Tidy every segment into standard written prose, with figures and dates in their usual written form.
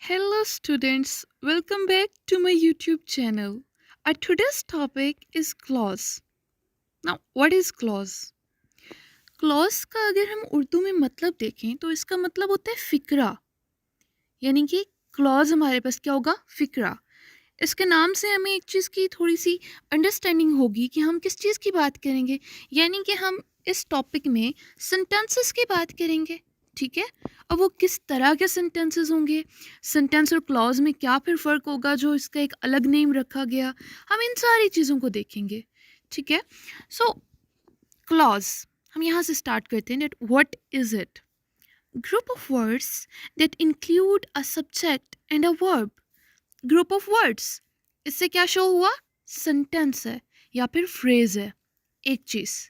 Hello, students. Welcome back to my YouTube channel. Our today's topic is clause. Now, what is clause? Clause का अगर हम उर्दू में मतलब देखें तो इसका मतलब होता है फ़िक्रा, यानी कि क्लॉज हमारे पास क्या होगा? फ़िक्रा। इसके नाम से हमें एक चीज़ की थोड़ी सी अंडरस्टैंडिंग होगी कि हम किस चीज़ की बात करेंगे, यानी कि हम इस टॉपिक में सेंटेंसेस की बात करेंगे। ठीक है, अब वो किस तरह के सेंटेंसेस होंगे, सेंटेंस और क्लॉज में क्या फिर फ़र्क होगा जो इसका एक अलग नेम रखा गया, हम इन सारी चीज़ों को देखेंगे। ठीक है, सो क्लॉज हम यहाँ से स्टार्ट करते हैं। That what is it? Group of words that include a subject and a verb. Group of words, इससे क्या शो हुआ? सेंटेंस है या फिर फ्रेज है, एक चीज़।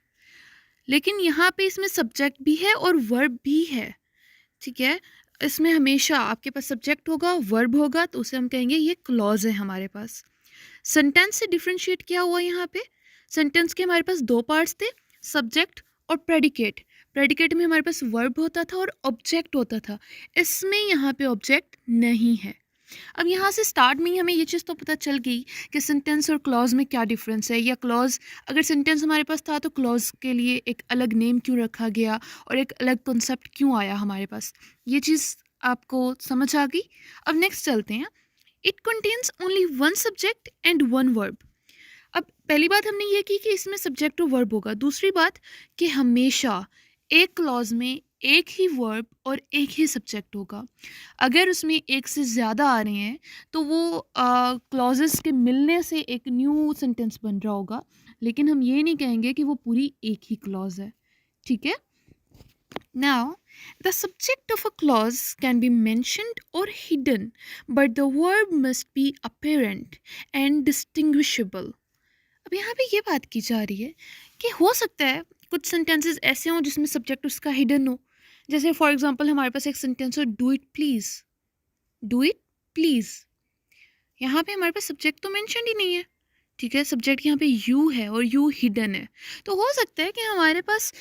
लेकिन यहाँ पे इसमें सब्जेक्ट भी है और वर्ब भी है। ठीक है, इसमें हमेशा आपके पास सब्जेक्ट होगा, वर्ब होगा, तो उसे हम कहेंगे ये क्लॉज है हमारे पास। सेंटेंस से डिफ्रेंशिएट क्या हुआ यहाँ पे? सेंटेंस के हमारे पास दो पार्ट्स थे, सब्जेक्ट और प्रेडिकेट। प्रेडिकेट में हमारे पास वर्ब होता था और ऑब्जेक्ट होता था। इसमें यहाँ पे ऑब्जेक्ट नहीं है। अब यहाँ से स्टार्ट में ही हमें ये चीज़ तो पता चल गई कि सेंटेंस और क्लॉज में क्या डिफरेंस है, या क्लॉज अगर सेंटेंस हमारे पास था तो क्लॉज के लिए एक अलग नेम क्यों रखा गया और एक अलग कॉन्सेप्ट क्यों आया हमारे पास, ये चीज़ आपको समझ आ गई। अब नेक्स्ट चलते हैं। It contains only one subject and one verb. अब पहली बात हमने ये की कि इसमें सब्जेक्ट और वर्ब होगा। दूसरी बात कि हमेशा एक क्लॉज में एक ही वर्ब और एक ही सब्जेक्ट होगा। अगर उसमें एक से ज़्यादा आ रहे हैं तो वो क्लॉजेस के मिलने से एक न्यू सेंटेंस बन रहा होगा, लेकिन हम ये नहीं कहेंगे कि वो पूरी एक ही क्लॉज है। ठीक है, now the subject of a clause can be mentioned और hidden, but the verb must be apparent and distinguishable. अब यहाँ पे ये बात की जा रही है कि हो सकता है कुछ सेंटेंसेस ऐसे हों जिसमें सब्जेक्ट उसका हिडन हो। जैसे फॉर एग्जांपल हमारे पास एक सेंटेंस हो, do it please. Do it please, यहाँ पे हमारे पास सब्जेक्ट तो मेंशन ही नहीं है। ठीक है, सब्जेक्ट यहाँ पे यू है और यू हिडन है। तो हो सकता है कि हमारे पास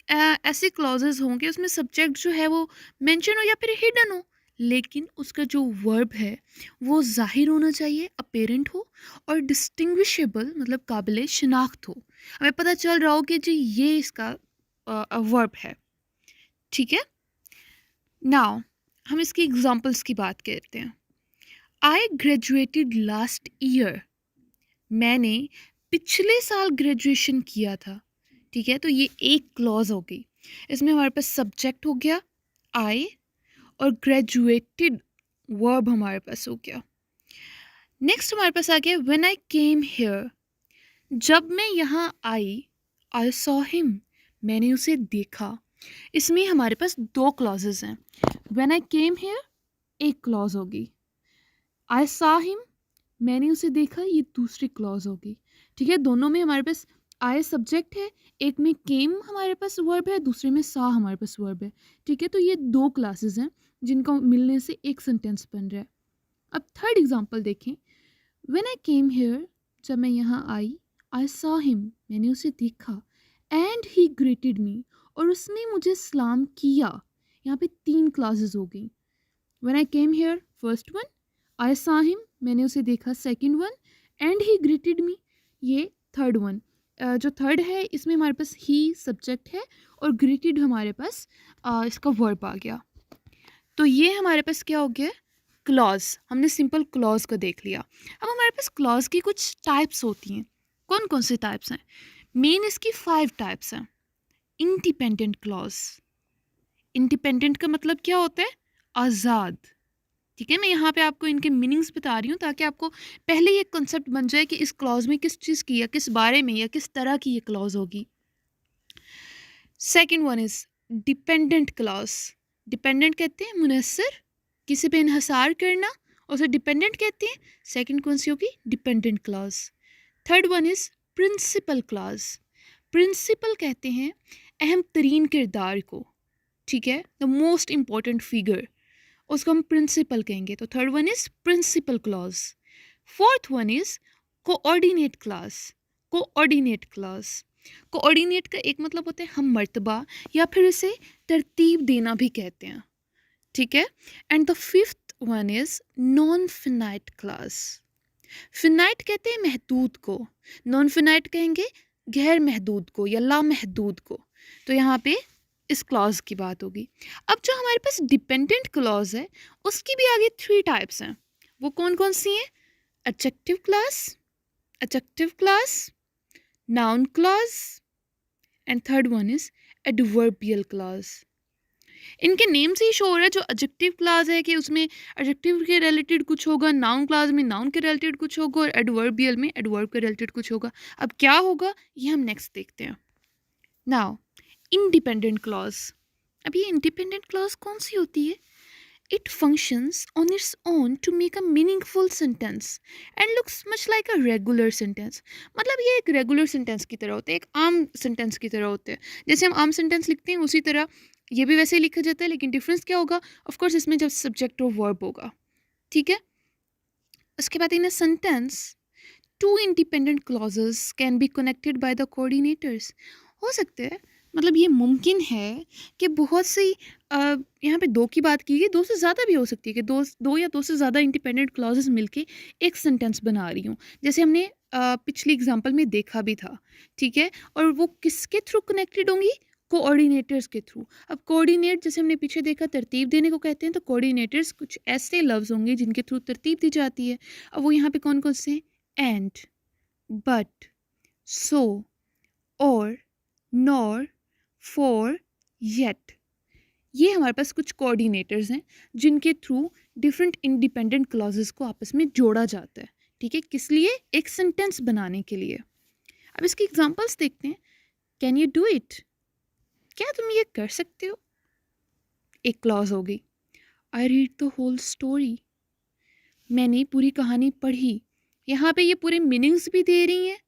ऐसे क्लॉजेज हों कि उसमें सब्जेक्ट जो है वो मेंशन हो या फिर हिडन हो, लेकिन उसका जो वर्ब है वो जाहिर होना चाहिए, अपेरेंट हो और डिस्टिंग्विशेबल मतलब काबिल शिनाख्त हो। हमें पता चल रहा हो कि जी ये इसका वर्ब है। ठीक है, नाउ हम इसकी एग्जांपल्स की बात करते हैं। I graduated last year. मैंने पिछले साल ग्रेजुएशन किया था। ठीक है, तो ये एक क्लॉज हो गई। इसमें हमारे पास सब्जेक्ट हो गया आई और ग्रेजुएटेड वर्ब हमारे पास हो गया। नेक्स्ट हमारे पास आ गया व्हेन आई केम हियर। जब मैं यहाँ आई सॉ हिम, मैंने उसे देखा। इसमें हमारे पास दो क्लॉजेज हैं। व्हेन आई केम हियर एक क्लॉज होगी, आई सॉ हिम मैंने उसे देखा ये दूसरी क्लॉज होगी। ठीक है, दोनों में हमारे पास आई सब्जेक्ट है, एक में केम हमारे पास वर्ब है, दूसरे में सा हमारे पास वर्ब है। ठीक है, तो ये दो क्लासेस हैं जिनका मिलने से एक सेंटेंस बन रहा है। अब थर्ड एग्जांपल देखें। व्हेन आई केम हियर, जब मैं यहाँ आई सॉ हिम मैंने उसे देखा, एंड ही ग्रीटेड मी और उसने मुझे सलाम किया। यहाँ पे तीन क्लासेस हो गई। When I came here first one, I saw him मैंने उसे देखा second one, and he greeted मी ये थर्ड वन। जो थर्ड है इसमें हमारे पास ही सब्जेक्ट है और ग्रीटेड हमारे पास इसका वर्ब आ गया। तो ये हमारे पास क्या हो गया? क्लॉज। हमने सिंपल क्लॉज को देख लिया। अब हमारे पास क्लॉज की कुछ टाइप्स होती हैं। कौन कौन से टाइप्स हैं? मेन इसकी 5 टाइप्स हैं। Independent clause. इंडिपेंडेंट का मतलब क्या होता है? आज़ाद। ठीक है, मैं यहाँ पे आपको इनके मीनिंग्स बता रही हूँ ताकि आपको पहले ये कॉन्सेप्ट बन जाए कि इस क्लॉज में किस चीज़ की या किस बारे में या किस तरह की ये क्लॉज होगी। Second one is dependent clause. Dependent कहते हैं मुनस्सर, किसी पे इन्हसार करना, उसे डिपेंडेंट कहते हैं। सेकंड कौन सी होगी? Dependent clause. Third one is principal clause. Principal कहते हैं अहम तरीन किरदार को। ठीक है, द मोस्ट इम्पॉर्टेंट फिगर, उसको हम प्रिंसिपल कहेंगे। तो third one is principal clause. Fourth one is coordinate clause. Coordinate clause, coordinate का एक मतलब होता है हम मर्तबा या फिर इसे तरतीब देना भी कहते हैं। ठीक है, and the fifth one is non finite clause. Finite कहते हैं महदूद को, नॉन फिनाइट कहेंगे गैर महदूद को या लामहदूद को। तो यहाँ पे इस क्लॉज की बात होगी। अब जो हमारे पास डिपेंडेंट क्लॉज है उसकी भी आगे 3 टाइप्स हैं। वो कौन कौन सी हैं? Adjective clause, noun clause and third one is adverbial clause. इनके नेम से ही शो हो रहा है जो एडजेक्टिव क्लॉज है कि उसमें एडजेक्टिव के रिलेटेड कुछ होगा, नाउन क्लॉज में नाउन के रिलेटेड कुछ होगा और एडवर्बियल में एडवर्ब के रिलेटेड कुछ होगा। अब क्या होगा ये हम नेक्स्ट देखते हैं। Now independent clause. अब ये इंडिपेंडेंट क्लॉज कौन सी होती है? It functions on its own to make a meaningful sentence and looks much like a regular sentence. मतलब ये एक रेगुलर सेंटेंस की तरह होते हैं, एक आम सेंटेंस की तरह होते हैं। जैसे हम आम सेंटेंस लिखते हैं उसी तरह ये भी वैसे ही लिखा जाता है, लेकिन डिफरेंस क्या होगा? ऑफ कोर्स इसमें जब सब्जेक्ट और वर्ब होगा, ठीक है। उसके बाद in a sentence two independent clauses can be connected by the coordinators. हो सकते हैं, मतलब ये मुमकिन है कि बहुत सी यहाँ पे दो की बात की गई, दो से ज़्यादा भी हो सकती है कि दो या दो से ज़्यादा इंडिपेंडेंट क्लॉजेस मिलके एक सेंटेंस बना रही हूँ, जैसे हमने पिछली एग्जांपल में देखा भी था, ठीक है। और वो किसके थ्रू कनेक्टेड होंगी? कोऑर्डिनेटर्स के थ्रू। अब कोऑर्डिनेट जैसे हमने पीछे देखा तरतीब देने को कहते हैं, तो कोऑर्डिनेटर्स कुछ ऐसे लफ्ज़ होंगे जिनके थ्रू तरतीब दी जाती है। अब वो यहाँ पे कौन कौन से हैं? एंड, बट, सो, और, नॉर, फॉर, येट। ये हमारे पास कुछ कोऑर्डिनेटर्स हैं जिनके थ्रू डिफरेंट इंडिपेंडेंट क्लॉजेस को आपस में जोड़ा जाता है, ठीक है। किस लिए? एक सेंटेंस बनाने के लिए। अब इसकी एग्जांपल्स देखते हैं। Can you do it? क्या तुम ये कर सकते हो? एक क्लॉज हो गई। I read the whole story. मैंने पूरी कहानी पढ़ी। यहाँ पे ये पूरे मीनिंग्स भी दे रही हैं,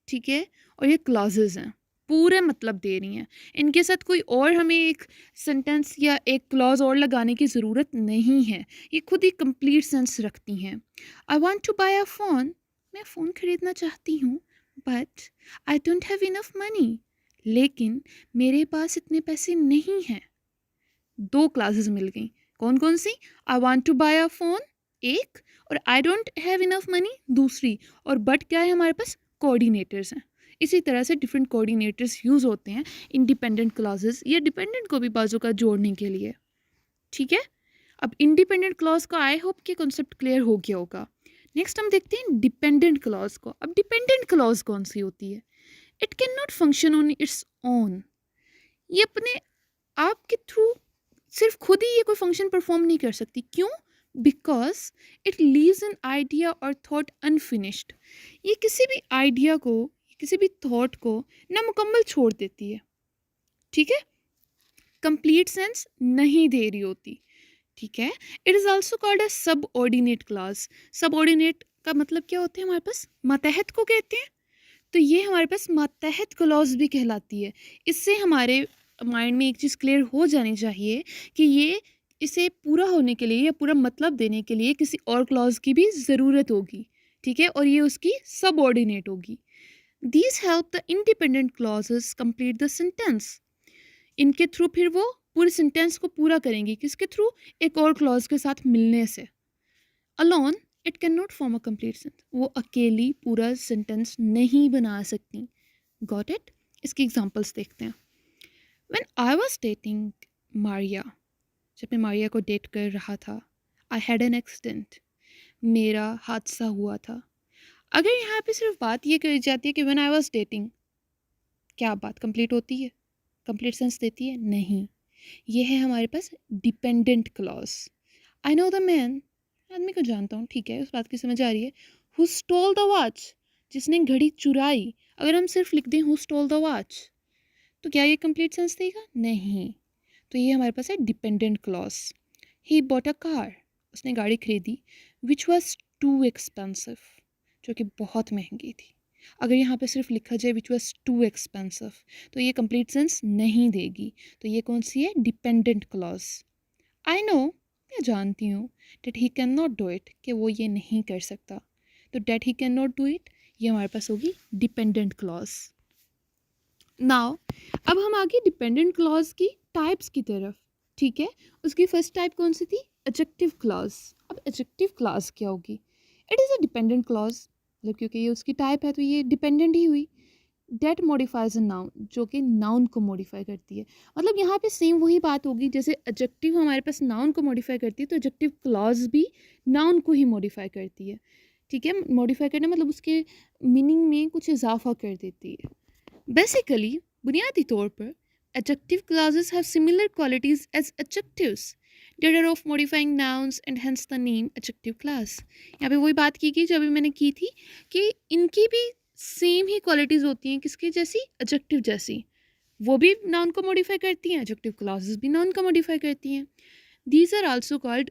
ठीक है, और ये क्लॉजेस हैं, पूरे मतलब दे रही हैं। इनके साथ कोई और हमें एक सेंटेंस या एक क्लॉज और लगाने की ज़रूरत नहीं है, ये खुद ही कंप्लीट सेंस रखती हैं। I want to buy a phone. मैं फ़ोन खरीदना चाहती हूँ, but I don't have enough money. लेकिन मेरे पास इतने पैसे नहीं हैं। दो क्लासेस मिल गई। कौन कौन सी? I want to buy a phone एक, और I don't have enough money दूसरी। और बट क्या है हमारे पास? कोऑर्डिनेटर्स हैं। इसी तरह से डिफरेंट कोऑर्डिनेटर्स यूज़ होते हैं इंडिपेंडेंट क्लॉजेस या डिपेंडेंट को भी बाजू का जोड़ने के लिए, ठीक है। अब इंडिपेंडेंट क्लॉज का आई होप कि कॉन्सेप्ट क्लियर हो गया होगा। नेक्स्ट हम देखते हैं डिपेंडेंट क्लॉज को। अब डिपेंडेंट क्लॉज कौन सी होती है? It can not function on its own. ये अपने आप के थ्रू सिर्फ खुद ही ये कोई फंक्शन परफॉर्म नहीं कर सकती। क्यों? Because it leaves an idea और थॉट अनफिनिश्ड। ये किसी भी आइडिया को, किसी भी थॉट को नामुकम्मल छोड़ देती है, ठीक है, कंप्लीट सेंस नहीं दे रही होती, ठीक है। It is also called a सब ऑर्डिनेट क्लॉज। सब ऑर्डिनेट का मतलब क्या होते हैं हमारे पास? मातहत को कहते हैं। तो ये हमारे पास मातहत क्लॉज भी कहलाती है। इससे हमारे माइंड में एक चीज़ क्लियर हो जानी चाहिए कि ये इसे पूरा होने के लिए या पूरा मतलब देने के लिए किसी और क्लॉज की भी ज़रूरत होगी, ठीक है, और ये उसकी सबऑर्डिनेट होगी। These help the independent clauses complete the sentence. इनके थ्रू फिर वो पूरे सेंटेंस को पूरा करेंगी। किसके थ्रू? एक और क्लॉज के साथ मिलने से। Alone it can not form a complete sentence. वो अकेली पूरा सेंटेंस नहीं बना सकती। Got it? इसकी एग्जांपल्स देखते हैं। When I was dating Maria, जब मैं मारिया को डेट कर रहा था, आई हैड एन एक्सीडेंट, मेरा हादसा हुआ था। अगर यहाँ पे सिर्फ बात ये कही जाती है कि व्हेन आई वाज डेटिंग, क्या बात कंप्लीट होती है? कंप्लीट सेंस देती है? नहीं। ये है हमारे पास dependent clause. I know the man, आदमी को जानता हूँ, ठीक है, उस बात की समझ आ रही है। हु स्टोल द वॉच, जिसने घड़ी चुराई। अगर हम सिर्फ लिख दें हु स्टोल द वॉच, तो क्या ये कंप्लीट सेंस देगा? नहीं। तो ये हमारे पास है dependent clause. He bought a car, उसने गाड़ी खरीदी, विच वॉज टू एक्सपेंसिव, जो कि बहुत महंगी थी। अगर यहाँ पे सिर्फ लिखा जाए विच वॉज टू एक्सपेंसिव, तो ये कंप्लीट सेंस नहीं देगी। तो ये कौन सी है? Dependent clause. आई नो, मैं जानती हूँ, that he can not do it, कि वो ये नहीं कर सकता। तो that he can not do it, ये हमारे पास होगी डिपेंडेंट क्लॉज। नाउ अब हम आगे डिपेंडेंट क्लॉज की टाइप्स की तरफ, ठीक है। उसकी फर्स्ट टाइप कौन सी थी? Adjective clause. अब एडजेक्टिव क्लॉज क्या होगी? It is a dependent clause, मतलब क्योंकि ये उसकी टाइप है तो ये डिपेंडेंट ही हुई। डेट मॉडिफाइज अ नाउन, जो कि नाउन को मॉडिफाई करती है। मतलब यहाँ पे सेम वही बात होगी, जैसे एडजेक्टिव हमारे पास नाउन को मॉडिफाई करती है तो एडजेक्टिव क्लॉज भी नाउन को ही मॉडिफाई करती है। ठीक है, मॉडिफाई करना मतलब उसके मीनिंग में कुछ इजाफा कर देती है। बेसिकली बुनियादी तौर पर adjective clauses have similar qualities as adjectives that are of modifying nouns and hence the name adjective clause। यहाँ पे वही बात की गई जो अभी मैंने की थी कि इनकी भी सेम ही क्वालिटीज़ होती हैं, किसकी जैसी? एडजेक्टिव जैसी। वो भी नाउन को मॉडिफाई करती हैं, एडजेक्टिव क्लॉजेस भी नाउन को मॉडिफाई करती हैं। These are also called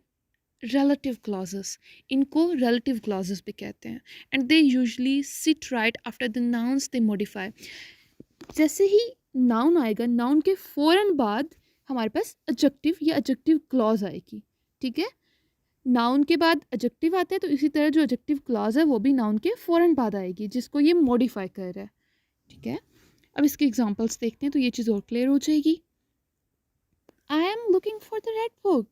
relative clauses। इनको relative clauses भी कहते हैं। and they usually sit right after the nouns they modify। जैसे ही नाउन आएगा, नाउन के फ़ौरन बाद हमारे पास एडजेक्टिव या एडजेक्टिव क्लॉज आएगी। ठीक है, नाउन के बाद एडजेक्टिव आता है तो इसी तरह जो एडजेक्टिव क्लॉज है वो भी नाउन के फ़ौरन बाद आएगी, जिसको ये मॉडिफाई कर रहा है। ठीक है, अब इसके एग्जांपल्स देखते हैं तो ये चीज़ और क्लियर हो जाएगी। I am looking for the red book.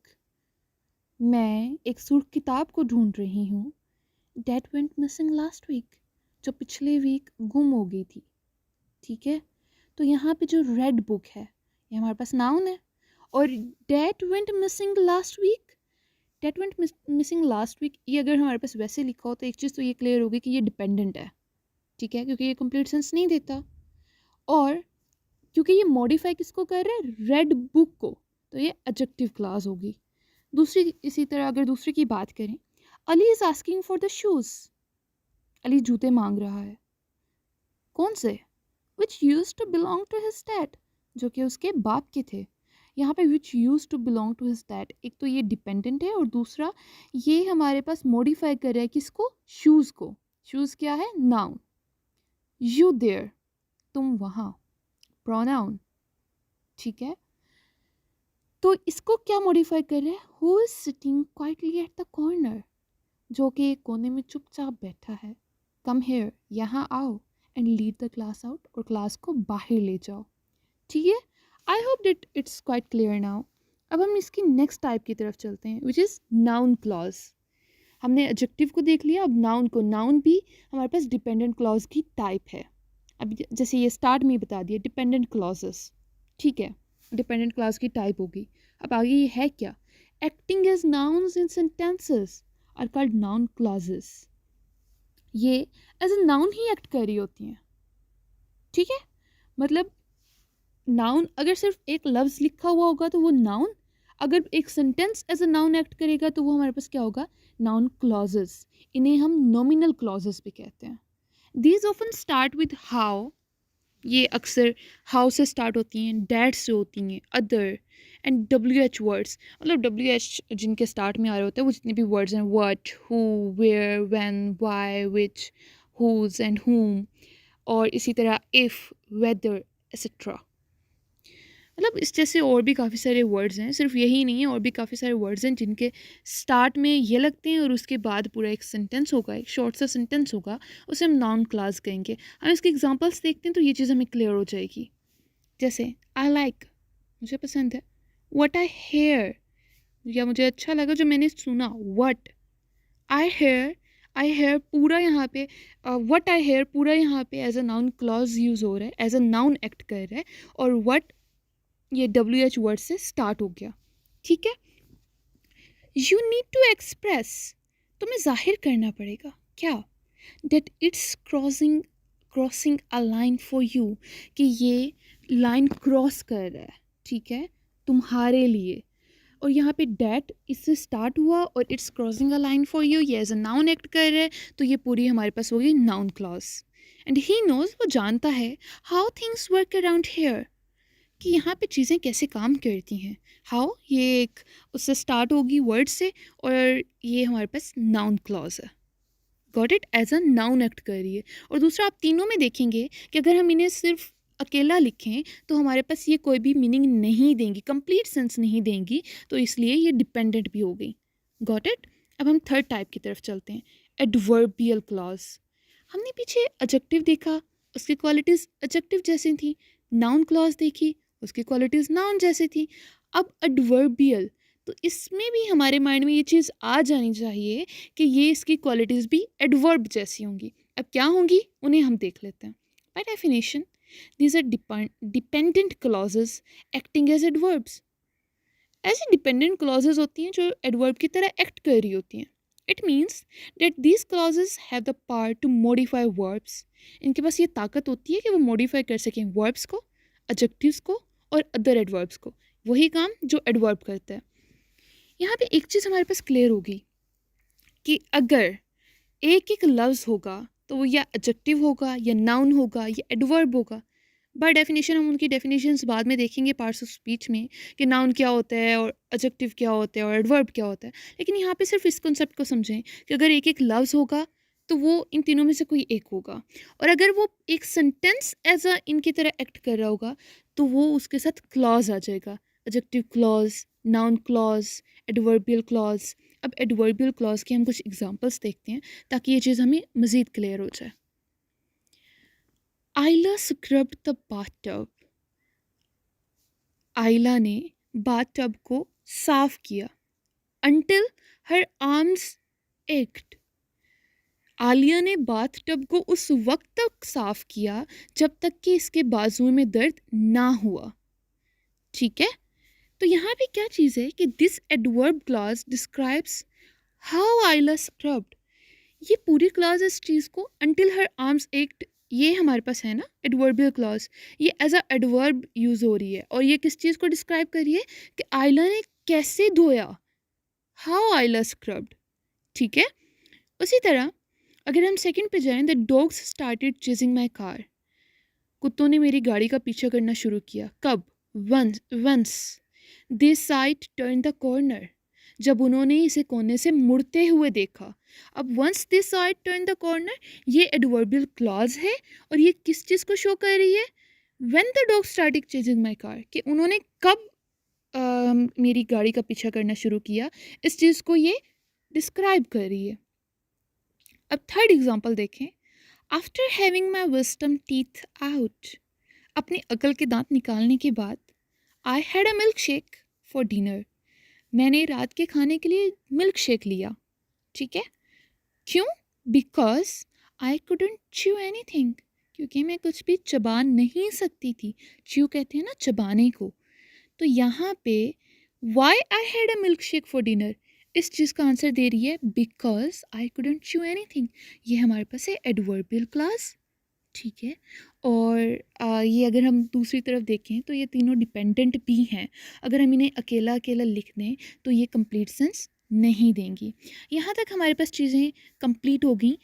मैं एक सुर्ख किताब को ढूंढ रही हूँ। That went missing last week, जो पिछले वीक गुम हो गई थी। ठीक है, तो यहाँ पे जो रेड बुक है ये हमारे पास नाउन है, और that went missing last week, that went missing last week ये अगर हमारे पास वैसे लिखा हो तो एक चीज़ तो ये क्लियर होगी कि ये डिपेंडेंट है। ठीक है, क्योंकि ये कंप्लीट सेंस नहीं देता, और क्योंकि ये मॉडिफाई किसको कर रहा है? रेड बुक को, तो ये एडजेक्टिव क्लॉज होगी। दूसरी, इसी तरह अगर दूसरी की बात करें, Ali is asking for the shoes. Ali जूते मांग रहा है। कौन से? which used to belong to his dad, जो कि उसके बाप के थे। यहाँ पे which used to belong to his dad, एक तो ये डिपेंडेंट है और दूसरा ये हमारे पास मॉडिफाई कर रहा है किसको? शूज़ को। शूज़ क्या है? नाउन। you there, तुम वहाँ, प्रोनाउन। ठीक है, तो इसको क्या मॉडिफाई कर रहा है? who is sitting quietly at the corner, जो कि एक कोने में चुपचाप बैठा है। come here, यहाँ आओ, and lead the class out, और क्लास को बाहर ले जाओ। ठीक है, I hope that it's quite clear now. अब हम इसकी नेक्स्ट टाइप की तरफ चलते हैं, विच इज़ नाउन क्लॉज। हमने एडजेक्टिव को देख लिया, अब नाउन को। नाउन भी हमारे पास डिपेंडेंट क्लॉज की टाइप है। अब जैसे ये स्टार्ट में ही बता दिया, डिपेंडेंट क्लॉजेस। ठीक है, डिपेंडेंट क्लॉज की टाइप होगी। अब आगे ये है क्या? Acting as nouns in sentences are called noun clauses. ये एज अ नाउन ही एक्ट कर रही होती हैं। ठीक है, मतलब नाउन अगर सिर्फ एक लफ्ज़ लिखा हुआ होगा तो वो नाउन, अगर एक sentence as a noun act करेगा तो वो हमारे पास क्या होगा? Noun clauses. इन्हें हम नॉमिनल क्लॉजेस भी कहते हैं। These often start with how, ये अक्सर हाउ से स्टार्ट होती हैं, डैट से होती हैं, अदर, एंड WH वर्ड्स, मतलब WH जिनके स्टार्ट में आ रहे होते हैं वो जितने भी वर्ड्स हैं, what, who, where, when, why, which, whose and whom, और इसी तरह इफ़, वेदर, एक्सेट्रा। मतलब इस जैसे और भी काफ़ी सारे वर्ड्स हैं, सिर्फ यही नहीं है, और भी काफ़ी सारे वर्ड्स हैं जिनके स्टार्ट में ये लगते हैं और उसके बाद पूरा एक सेंटेंस होगा, एक शॉर्ट सा सेंटेंस होगा, उसे हम नाउन क्लॉज कहेंगे। हम इसके एग्जांपल्स देखते हैं तो ये चीज़ हमें क्लियर हो जाएगी। जैसे आई लाइक, मुझे पसंद है। व्हाट आई हेयर, या मुझे अच्छा लगा जो मैंने सुना। What I hear, I hear पूरा यहाँ पे, व्हाट आई हेयर पूरा यहाँ पे as a noun clause use हो रहा है, एज अ नाउन एक्ट कर रहा है, और व्हाट ये WH वर्ड से स्टार्ट हो गया। ठीक है, यू नीड टू एक्सप्रेस, तुम्हें जाहिर करना पड़ेगा क्या? That it's crossing a line for you, कि ये लाइन क्रॉस कर रहा है। ठीक है, तुम्हारे लिए। और यहाँ पे डैट इससे स्टार्ट हुआ और it's crossing a line for you, ये एज अ नाउन एक्ट कर रहा है, तो ये पूरी हमारे पास होगी noun clause. And he knows, वो जानता है, how things work around here, कि यहाँ पे चीज़ें कैसे काम करती हैं। हाउ ये एक उससे स्टार्ट होगी वर्ड से, और ये हमारे पास नाउन क्लॉज है। Got it, as a noun act कर रही है। और दूसरा, आप तीनों में देखेंगे कि अगर हम इन्हें सिर्फ अकेला लिखें तो हमारे पास ये कोई भी मीनिंग नहीं देंगी, कंप्लीट सेंस नहीं देंगी, तो इसलिए ये डिपेंडेंट भी हो गई। Got it. अब हम थर्ड टाइप की तरफ चलते हैं, एडवर्बियल क्लॉज। हमने पीछे एडजेक्टिव देखा, उसकी क्वालिटीज़ एडजेक्टिव जैसी थी। नाउन क्लॉज देखी, उसकी क्वालिटीज़ नाउन जैसी थी। अब एडवर्बियल, तो इसमें भी हमारे माइंड में ये चीज़ आ जानी चाहिए कि ये इसकी क्वालिटीज़ भी एडवर्ब जैसी होंगी। अब क्या होंगी उन्हें हम देख लेते हैं। By definition these are dependent clauses acting as adverbs. ऐसी डिपेंडेंट क्लॉजेज होती हैं जो एडवर्ब की तरह एक्ट कर रही होती हैं। It means that these clauses have the power to modify verbs. इनके पास ये ताकत होती है कि वो मॉडिफाई कर सकें वर्ब्स को, एडजेक्टिव्स को और अदर एडवर्ब्स को, वही काम जो एडवर्ब करता है। यहाँ पे एक चीज़ हमारे पास क्लियर होगी कि अगर एक एक लफ्ज़ होगा तो वो या एडजेक्टिव होगा या नाउन होगा या एडवर्ब होगा। बाय डेफिनेशन हम उनकी डेफिनेशंस बाद में देखेंगे पार्ट्स ऑफ स्पीच में कि नाउन क्या होता है और एडजेक्टिव क्या होता है और एडवर्ब क्या होता है। लेकिन यहाँ पे सिर्फ इस कॉन्सेप्ट को समझें कि अगर एक एक लफ्ज़ होगा तो वो इन तीनों में से कोई एक होगा, और अगर वो एक सेंटेंस एज अ इनकी तरह एक्ट कर रहा होगा तो वो उसके साथ क्लॉज आ जाएगा। Adjective clause, noun clause, adverbial clause. अब एडवर्बियल क्लॉज के हम कुछ एग्जांपल्स देखते हैं ताकि ये चीज़ हमें मज़ीद क्लियर हो जाए। आइला स्क्रब्ड द बाथटब। आइला ने बाथटब को साफ किया। Until her arms act. Alia ने बाथटब को उस वक्त तक साफ किया जब तक कि इसके बाजुओं में दर्द ना हुआ। ठीक है, तो यहाँ पे क्या चीज़ है कि this adverb clause describes how Ayla scrubbed. ये पूरी क्लॉज इस चीज़ को अंटिल हर आर्म्स एक्ट, ये हमारे पास है ना एडवर्बियल क्लॉज, ये एज अ एडवर्ब यूज़ हो रही है और ये किस चीज़ को डिस्क्राइब कर रही है कि आइला ने कैसे धोया, हाउ आइला स्क्रब्ड। ठीक है, उसी तरह अगर हम सेकंड पे जाएं, the dogs started chasing my car. कुत्तों ने मेरी गाड़ी का पीछा करना शुरू किया। कब? Once they sight turn the corner, जब उन्होंने इसे कोने से मुड़ते हुए देखा। अब once they sight turn the corner ये एडवर्बियल क्लॉज है और ये किस चीज़ को शो कर रही है? When the dog started chasing my car, कि उन्होंने कब मेरी गाड़ी का पीछा करना शुरू किया, इस चीज़ को ये डिस्क्राइब कर रही है। अब थर्ड एग्जांपल देखें। After having my wisdom teeth out, अपने अकल के दांत निकालने के बाद, आई had a milk shake for dinner, मैंने रात के खाने के लिए मिल्क शेक लिया। ठीक है, क्यों? Because I couldn't chew anything, क्योंकि मैं कुछ भी चबा नहीं सकती थी। च्यू कहते हैं ना चबाने को। तो यहाँ पे why I had a milk shake for dinner, इस चीज़ का आंसर दे रही है because I couldn't chew anything. ये हमारे पास है एडवर्बियल क्लॉज। ठीक है, और ये अगर हम दूसरी तरफ देखें तो ये तीनों डिपेंडेंट भी हैं। अगर हम इन्हें अकेला अकेला लिख दें तो ये कंप्लीट सेंस नहीं देंगी। यहाँ तक हमारे पास चीज़ें कंप्लीट हो गई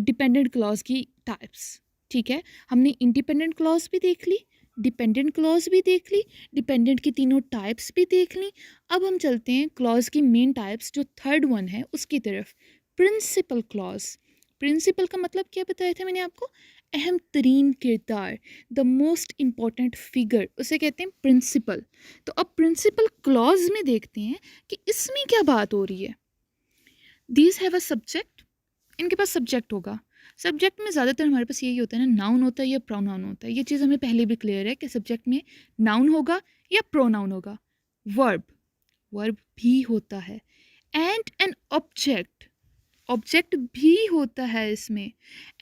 डिपेंडेंट क्लॉज की टाइप्स। ठीक है, हमने इंडिपेंडेंट क्लॉज भी देख ली, डिपेंडेंट क्लॉज भी देख ली, डिपेंडेंट की तीनों टाइप्स भी देख ली। अब हम चलते हैं क्लॉज की मेन टाइप्स जो थर्ड वन है उसकी तरफ, प्रिंसिपल क्लॉज। प्रिंसिपल का मतलब क्या बताया था मैंने आपको? अहम तरीन किरदार, द मोस्ट इम्पॉर्टेंट फिगर, उसे कहते हैं प्रिंसिपल। तो अब प्रिंसिपल क्लॉज में देखते हैं कि इसमें क्या बात हो रही है। दीज हैव अ सब्जेक्ट, इनके पास सब्जेक्ट होगा। सब्जेक्ट में ज़्यादातर हमारे पास यही होता है ना, नाउन होता है या प्रोनाउन होता है। ये चीज़ हमें पहले भी क्लियर है कि सब्जेक्ट में नाउन होगा या प्रोनाउन होगा। वर्ब, वर्ब भी होता है। एंड एन ऑब्जेक्ट, ऑब्जेक्ट भी होता है इसमें।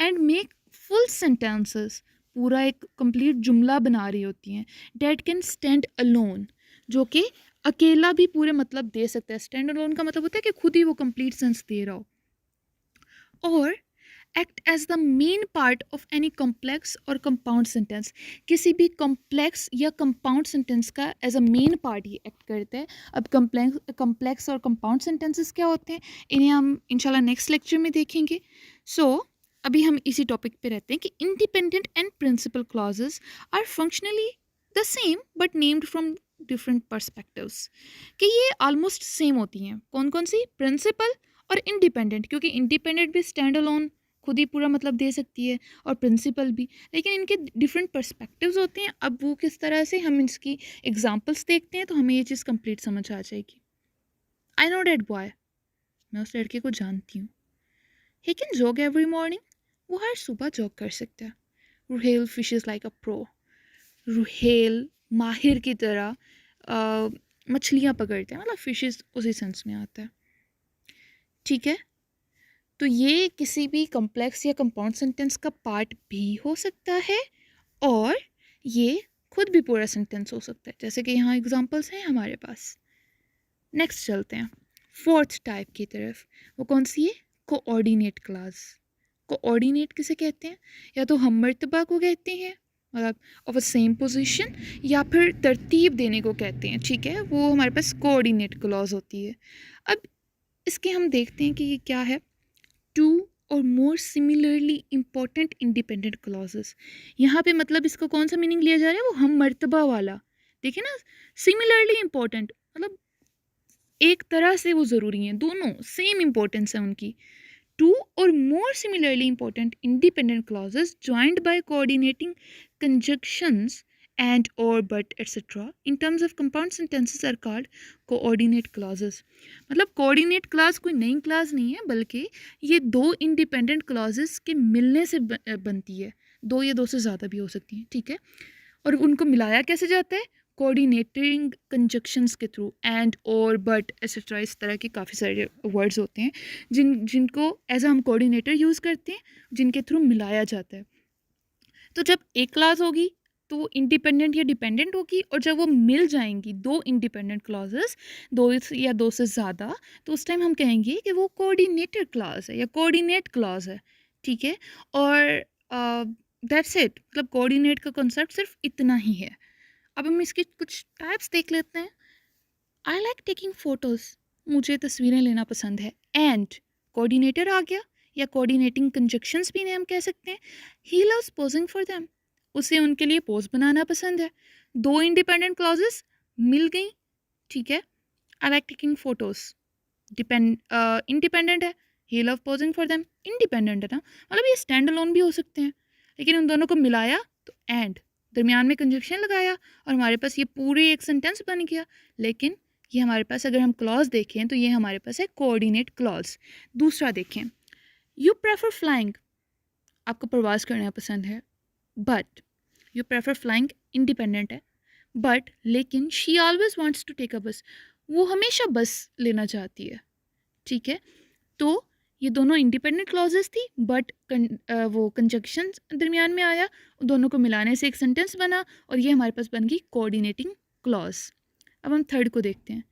एंड मेक फुल सेंटेंसेस, पूरा एक कंप्लीट जुमला बना रही होती हैं। डैट कैन स्टैंड अलोन, जो कि अकेला भी पूरे मतलब दे सकता है। स्टैंड अलोन का मतलब होता है कि खुद ही वो कंप्लीट सेंस दे रहा हो। और act as the main part of any complex और कंपाउंड सेंटेंस, किसी भी कॉम्प्लेक्स या कंपाउंड सेंटेंस का एज अ मेन पार्ट ये एक्ट करता है। अब कॉम्प्लेक्स और कंपाउंड सेंटेंसेस क्या होते हैं इन्हें हम इंशाल्लाह नेक्स्ट लेक्चर में देखेंगे। सो अभी हम इसी टॉपिक पे रहते हैं कि independent and principal clauses are functionally the same but named from different perspectives, कि ये ऑलमोस्ट सेम होती हैं। कौन कौन सी? प्रिंसिपल और इंडिपेंडेंट, क्योंकि इंडिपेंडेंट भी स्टैंड अलोन खुद ही पूरा मतलब दे सकती है और प्रिंसिपल भी, लेकिन इनके डिफरेंट पर्सपेक्टिव्स होते हैं। अब वो किस तरह से, हम इसकी एग्जांपल्स देखते हैं तो हमें ये चीज़ कंप्लीट समझ आ जाएगी। आई नो डैट बॉय, मैं उस लड़के को जानती हूँ। He can jog every morning, वो हर सुबह जॉग कर सकता है। Ruhel fishes like a pro, Ruhel माहिर की तरह मछलियाँ पकड़ते हैं, मतलब फिशेस उसी सेंस में आता है, ठीक है। तो ये किसी भी कॉम्प्लेक्स या कंपाउंड सेंटेंस का पार्ट भी हो सकता है और ये खुद भी पूरा सेंटेंस हो सकता है, जैसे कि यहाँ एग्जांपल्स हैं हमारे पास। नेक्स्ट चलते हैं फोर्थ टाइप की तरफ। वो कौन सी है? Coordinate class. कोऑर्डिनेट किसे कहते हैं? या तो हम मर्तबा को कहते हैं, मतलब ऑफ अ सेम पोजीशन, या फिर तरतीब देने को कहते हैं, ठीक है। वो हमारे पास कोऑर्डिनेट क्लॉज होती है। अब इसके हम देखते हैं कि ये क्या है। टू और मोर सिमिलरली इम्पोर्टेंट इंडिपेंडेंट क्लॉजेस। यहाँ पे मतलब इसका कौन सा मीनिंग लिया जा रहा है? वो हम मर्तबा वाला। देखिए ना, सिमिलरली इम्पोर्टेंट मतलब एक तरह से वो ज़रूरी हैं, दोनों सेम इम्पोर्टेंस है उनकी। Two or more similarly important independent clauses joined by coordinating conjunctions and or but etc. in terms of compound sentences are called coordinate clauses. मतलब coordinate clause कोई नई clause नहीं है, बल्कि ये दो independent clauses के मिलने से बनती है। दो या दो से ज़्यादा भी हो सकती हैं, ठीक है। और उनको मिलाया कैसे जाता है? कोऑर्डिनेटिंग कंजक्शंस के थ्रू, एंड और बट एक्सेट्रा, इस तरह के काफ़ी सारे वर्ड्स होते हैं जिनको एज हम कोऑर्डिनेटर यूज़ करते हैं, जिनके थ्रू मिलाया जाता है। तो जब एक क्लास होगी तो वो इंडिपेंडेंट या डिपेंडेंट होगी, और जब वो मिल जाएंगी दो इंडिपेंडेंट क्लॉजेस, दो या दो से ज़्यादा, तो उस टाइम हम कहेंगे कि वो कोऑर्डिनेटर क्लॉज है या कोऑर्डिनेट क्लॉज है, ठीक है। और दैट्स इट, मतलब कोऑर्डिनेट का कॉन्सेप्ट सिर्फ इतना ही है। अब हम इसके कुछ टाइप्स देख लेते हैं। आई लाइक टेकिंग फ़ोटोज़, मुझे तस्वीरें लेना पसंद है। एंड कोऑर्डिनेटर आ गया, या कोऑर्डिनेटिंग कंजक्शंस भी हम कह सकते हैं। He loves posing for them, उसे उनके लिए पोज बनाना पसंद है। दो इंडिपेंडेंट क्लॉजेस मिल गई, ठीक है। I like taking photos independent है, he love posing for them independent है ना, मतलब ये स्टैंड अलोन भी हो सकते हैं। लेकिन उन दोनों को मिलाया तो एंड, दरमियान में कंजक्शन लगाया, और हमारे पास ये पूरे एक सेंटेंस बन गया। लेकिन ये हमारे पास अगर हम क्लॉज देखें तो ये हमारे पास है कोऑर्डिनेट क्लॉज। दूसरा देखें, यू प्रेफर फ्लाइंग, आपको प्रवास करना पसंद है, but you prefer flying independent है, बट लेकिन she always wants to take a bus, वो हमेशा बस लेना चाहती है, ठीक है। तो ये दोनों इंडिपेंडेंट क्लॉजेस थी, बट वो कंजक्शन दरमियान में आया, दोनों को मिलाने से एक सेंटेंस बना, और ये हमारे पास बन गई कोऑर्डिनेटिंग क्लॉज। अब हम थर्ड को देखते हैं।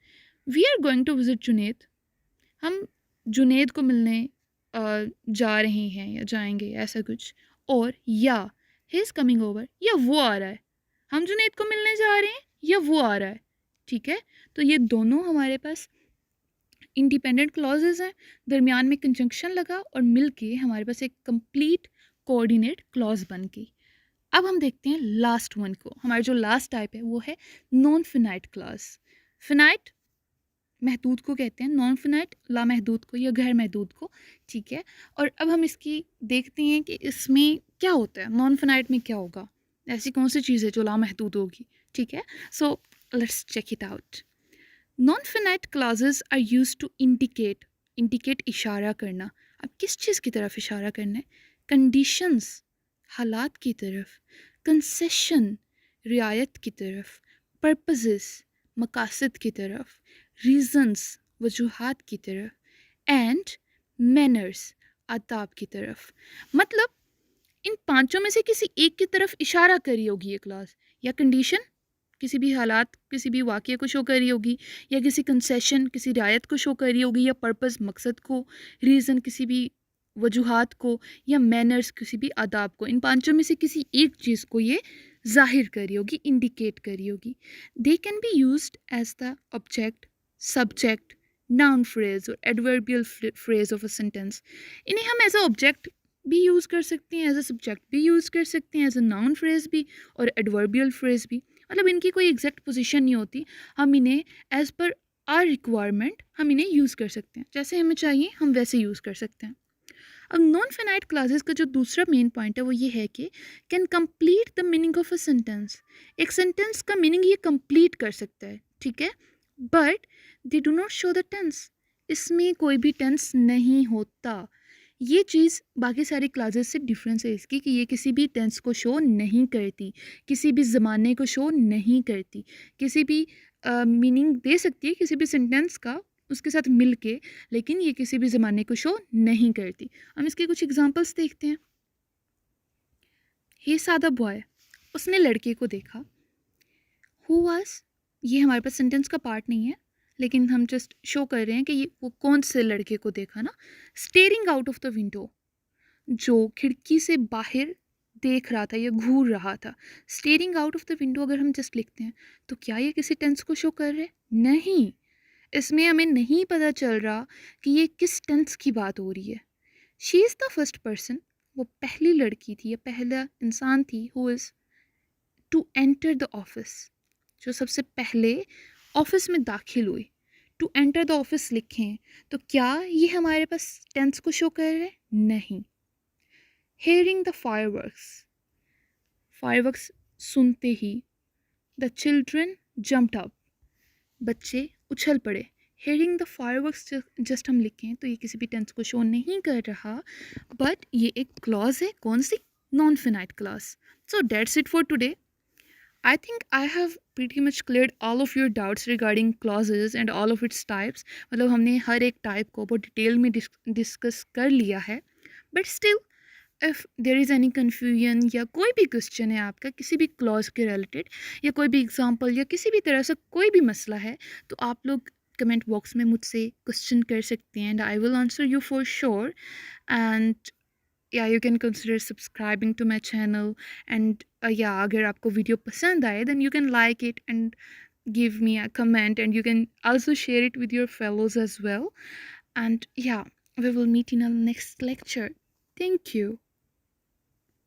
We are going to visit Junaid, हम जुनेद को मिलने जा रहे हैं या जाएंगे, ऐसा कुछ। और या ही इज़ कमिंग ओवर, या वो आ रहा है, हम जुनेद को मिलने जा रहे हैं या वो आ रहा है, ठीक है। तो ये दोनों हमारे पास इंडिपेंडेंट क्लॉजेज हैं, दरमियान में कंजंक्शन लगा और मिल के हमारे पास एक कंप्लीट कोऑर्डिनेट क्लॉज बन गई। अब हम देखते हैं लास्ट वन को। हमारा जो लास्ट टाइप है वो है नॉन फिनाइट क्लॉज। फिनाइट महदूद को कहते हैं, नॉन फिनाइट लामहदूद को या गैर महदूद को, ठीक है। और अब हम इसकी देखते हैं कि इसमें क्या होता है, नॉन फिनाइट में क्या होगा, ऐसी कौन सी चीज़ है जो लामहदूद होगी, ठीक है। So let's check it out. Non finite clauses are use to indicate, indicate इशारा करना। अब किस चीज़ की तरफ इशारा करना है? कंडीशंस, हालात की तरफ। कंसेशन, रियायत की तरफ। पर्पसेस, मकासद की तरफ। रीजंस, वजूहात की तरफ। एंड मैनर्स, आदाब की तरफ। मतलब इन पांचों में से किसी एक की तरफ इशारा करी होगी ये क्लास, या कंडीशन किसी भी हालात, किसी भी वाक़ये को शो कर रही होगी, या किसी कंसेशन, किसी रियायत को शो कर रही होगी, या पर्पस, मकसद को। रीज़न, किसी भी वजूहात को, या मैनर्स, किसी भी आदाब को। इन पांचों में से किसी एक चीज़ को ये जाहिर करी होगी, इंडिकेट करी होगी। They can be used as the object, subject, noun phrase और adverbial phrase of a sentence. इन्हें हम एज अ ऑब्जेक्ट भी यूज़ कर सकते हैं, एज अ सब्जेक्ट भी यूज़ कर सकते हैं, एज अ नाउन फ्रेज भी और एडवर्बियल फ्रेज भी। मतलब इनकी कोई एग्जैक्ट पोजीशन नहीं होती, हम इन्हें एज़ पर आर रिक्वायरमेंट हम इन्हें यूज़ कर सकते हैं, जैसे हमें चाहिए हम वैसे यूज़ कर सकते हैं। अब नॉन फिनाइट क्लासेस का जो दूसरा मेन पॉइंट है वो ये है कि can complete the meaning of a sentence. एक सेंटेंस का मीनिंग ये कंप्लीट कर सकता है, ठीक है, but they do not show the tense, इसमें कोई भी टेंस नहीं होता। ये चीज़ बाकी सारी क्लासेस से डिफरेंस है इसकी, कि ये किसी भी टेंस को शो नहीं करती, किसी भी ज़माने को शो नहीं करती, किसी भी मीनिंग दे सकती है किसी भी सेंटेंस का उसके साथ मिल के, लेकिन ये किसी भी ज़माने को शो नहीं करती। हम इसके कुछ एग्जांपल्स देखते हैं। ही सादा बॉय, उसने लड़के को देखा। हु वाज, ये हमारे पास सेंटेंस का पार्ट नहीं है, लेकिन हम जस्ट शो कर रहे हैं कि ये वो कौन से लड़के को देखा ना। Steering out of the window, जो खिड़की से बाहर देख रहा था या घूर रहा था। Steering out of the window अगर हम जस्ट लिखते हैं तो क्या ये किसी टेंस को शो कर रहे? नहीं, इसमें हमें नहीं पता चल रहा कि ये किस टेंस की बात हो रही है। She is the first person, वो पहली लड़की थी या पहला इंसान थी, who is to enter the office, जो सबसे पहले ऑफिस में दाखिल हुई। टू एंटर द ऑफिस लिखें तो क्या ये हमारे पास टेंस को शो कर रहे? नहीं। हेयरिंग द फायरवर्क्स, फायरवर्क्स सुनते ही द चिल्ड्रन जम्प्ड अप, बच्चे उछल पड़े। हेयरिंग द फायरवर्क्स जस्ट हम लिखें तो ये किसी भी टेंस को शो नहीं कर रहा, बट ये एक क्लॉज है। कौन सी? Non finite clause. So that's it for today. I think I have pretty much cleared all of your doubts regarding clauses and all of its types. मतलब हमने हर एक टाइप को बहुत डिटेल में डिस्कस कर लिया है, but still if there is any confusion या कोई भी क्वेश्चन है आपका किसी भी क्लॉज के रिलेटेड, या कोई भी एग्जांपल या किसी भी तरह से कोई भी मसला है, तो आप लोग कमेंट बॉक्स में मुझसे क्वेश्चन कर सकते हैं, and I will answer you for sure. And yeah, you can consider subscribing to my channel, and yeah, अगर आपको वीडियो पसंद आए then you can like it and give me a comment, and you can also share it with your fellows as well. And yeah, we will meet in our next lecture. Thank you.